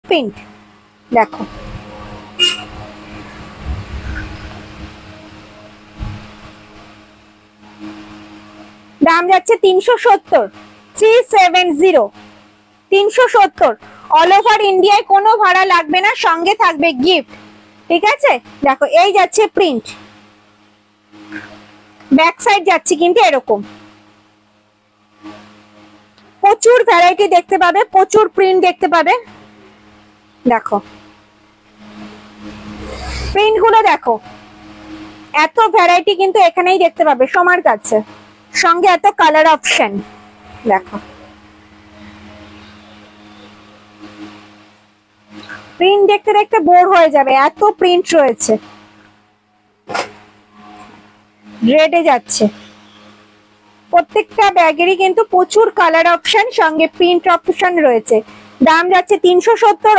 Print দেখো, দাম যাচ্ছে 370, 370, 370। অল ওভার ইন্ডিয়ায় কোনো ভাড়া লাগবে না, সঙ্গে থাকবে গিফট। ঠিক আছে, দেখো এই যাচ্ছে প্রিন্ট, ব্যাক সাইড যাচ্ছে কিন্তু এরকম। প্রচুর ভ্যারাইটি দেখতে পাবে, প্রচুর প্রিন্ট দেখতে পাবে। দেখো প্রিন্ট গুলো দেখো, এত ভ্যারাইটি কিন্তু এখানেই দেখতে পাবে সবার কাছে, সঙ্গে এত কালার অপশন। দেখো প্রিন্ট দেখতে দেখতে বোর হয়ে যাবে, এত প্রিন্ট রয়েছে। রেডে যাচ্ছে, প্রত্যেকটা ব্যাগেরই কিন্তু প্রচুর কালার অপশন, সঙ্গে প্রিন্ট অপশন রয়েছে। দাম যাচ্ছে 370।